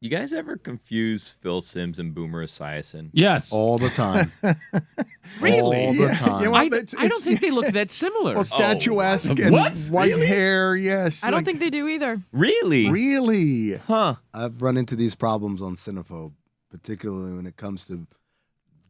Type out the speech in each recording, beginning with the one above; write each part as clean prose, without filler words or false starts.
You guys ever confuse Phil Simms and Boomer Esiason? Yes. All the time. Really? All the time. Yeah, well, I don't think they look that similar. Well, statuesque and What? white Really? hair, yes. I don't think they do either. Really? Really? Huh. I've run into these problems on Cinephobe, particularly when it comes to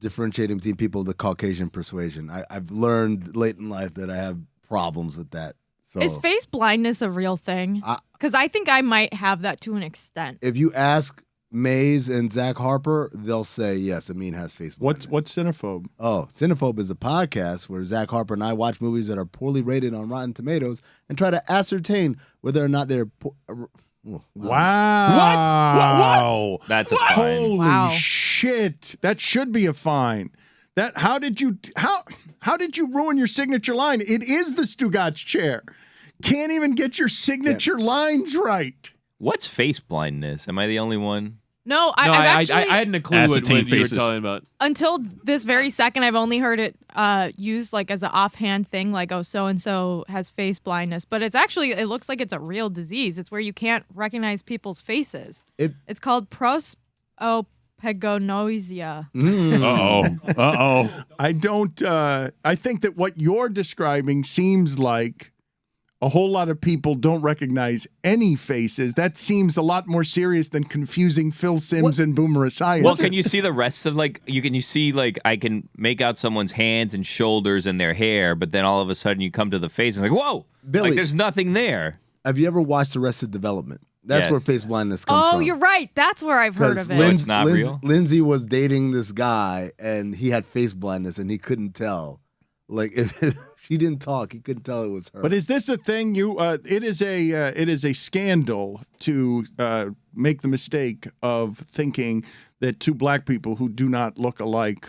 differentiating between people of the Caucasian persuasion. I've learned late in life that I have problems with that. So Is face blindness a real thing? Because I think I might have that to an extent. if you ask Mays and Zach Harper, they'll say, yes, Amin has face blindness. What's Cinephobe? Oh, Cinephobe is a podcast where Zach Harper and I watch movies that are poorly rated on Rotten Tomatoes and try to ascertain whether or not they're Wow. What? That's a fine. Holy Wow. shit. That should be a fine. How did you ruin your signature line? It is the Stugotz chair. Can't even get your signature lines right. What's face blindness? Am I the only one? No, I've I actually, hadn't a clue what Ascertain you were faces. talking about. until this very second, I've only heard it used like as an offhand thing, like, oh, so-and-so has face blindness. But it's actually, it looks like it's a real disease. It's where you can't recognize people's faces. It's called prosopagnosia. Uh-oh. I think that what you're describing seems like a whole lot of people don't recognize any faces. That seems a lot more serious than confusing Phil Simms and Boomer Esiason. Well, can you see the rest of you see I can make out someone's hands and shoulders and their hair, but then all of a sudden you come to the face and it's like, whoa, Billy. like there's nothing there. Have you ever watched Arrested Development? That's Yes. where face blindness comes from. Oh, you're right. That's where I've heard of it. it's not real? Lindsay was dating this guy, and he had face blindness, and he couldn't tell. Like, if she didn't talk, he couldn't tell it was her. But is this a thing? It is a scandal to make the mistake of thinking that two black people who do not look alike.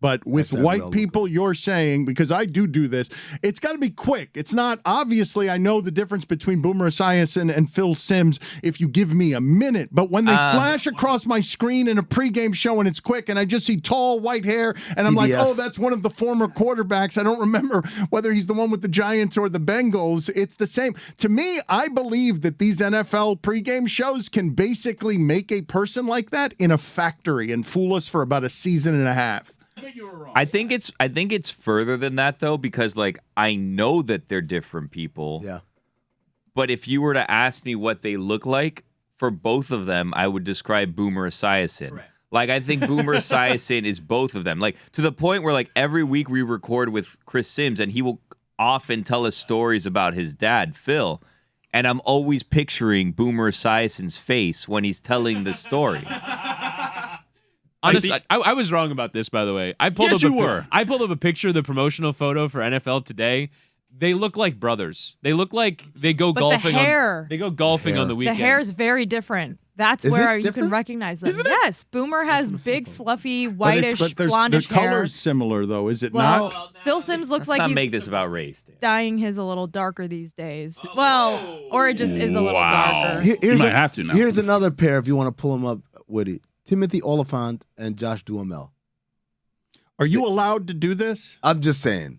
But with That's white real people, you're saying, because I do this, it's got to be quick. It's not, obviously, I know the difference between Boomer Esiason and Phil Simms if you give me a minute. But when they flash across my screen in a pregame show and it's quick and I just see tall white hair and I'm like, CBS. oh, that's one of the former quarterbacks. I don't remember whether he's the one with the Giants or the Bengals. It's the same. To me, I believe that these NFL pregame shows can basically make a person like that in a factory and fool us for about a season and a half. I think it's further than that though, because I know that they're different people. Yeah. But if you were to ask me what they look like, for both of them, I would describe Boomer Esiason. Correct. I think Boomer Esiason is both of them. To the point where every week we record with Chris Simms and he will often tell us stories about his dad, Phil. And I'm always picturing Boomer Esiason's face when he's telling the story. Honestly, I was wrong about this, by the way. I pulled up a picture of the promotional photo for NFL Today. They look like brothers. They look like they go But golfing. the hair. They go golfing on the The weekend. hair is very different. That's Is where it you can different? recognize them. Yes, Boomer has big, fluffy, whitish, but blondish the hair. color's similar, though, is it Well, not? Phil Simms looks Let's like not he's make this about race, Dan. dyeing his a little darker these days. Well, or it just is a little darker. Here's might have to now. Here's another pair if you want to pull them up, Woody. Timothy Oliphant and Josh Duhamel. Are you allowed to do this? I'm just saying.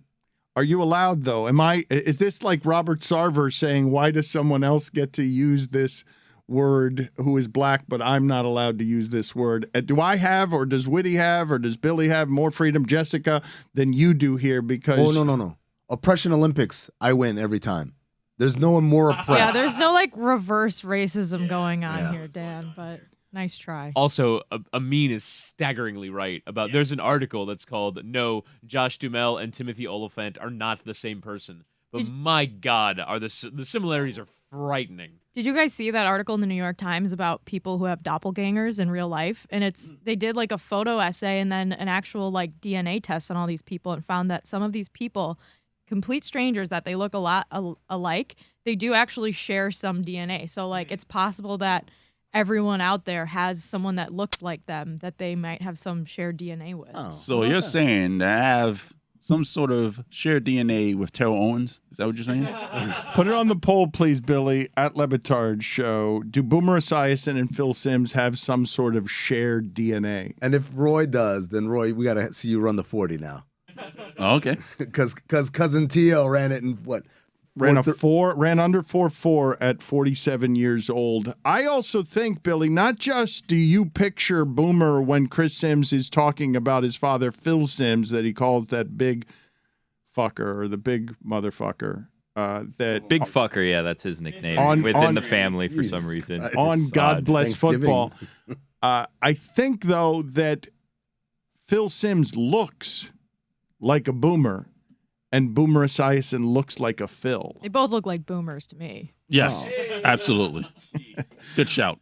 Are you allowed, though? Is this like Robert Sarver saying, why does someone else get to use this word who is black, but I'm not allowed to use this word? Do I have, or does Woody have, or does Billy have more freedom, Jessica, than you do here? Because Oh, no. Oppression Olympics, I win every time. There's no one more oppressed. Yeah, there's no reverse racism going on Yeah. here, Dan, but nice try. Also, Amin is staggeringly right about. There's an article that's called "No, Josh Duhamel and Timothy Oliphant are not the same person." But my God, are the similarities are frightening. Did you guys see that article in the New York Times about people who have doppelgangers in real life? And they did a photo essay and then an actual DNA test on all these people and found that some of these people, complete strangers that they look a lot alike, they do actually share some DNA. So it's possible that everyone out there has someone that looks like them that they might have some shared DNA with. Oh, So you're saying that I have some sort of shared DNA with Terrell Owens? Is that what you're saying? put it on the poll, please, Billy, at Le Batard Show. Do Boomer Esiason and Phil Simms have some sort of shared DNA? And if Roy does, then Roy, we got to see you run the 40 now. Oh, okay. Because Cousin Tio ran it in, ran under 4.4 at 47 years old. I also think, Billy, not just do you picture Boomer when Chris Sims is talking about his father, Phil Sims, that he calls that big fucker or the big motherfucker. That Big fucker, yeah, that's his nickname within the family for some reason. On It's God odd. Bless Football. I think, though, that Phil Sims looks like a Boomer, and Boomer Esiason looks like a Phil. They both look like boomers to me. Yes, absolutely. Good shout.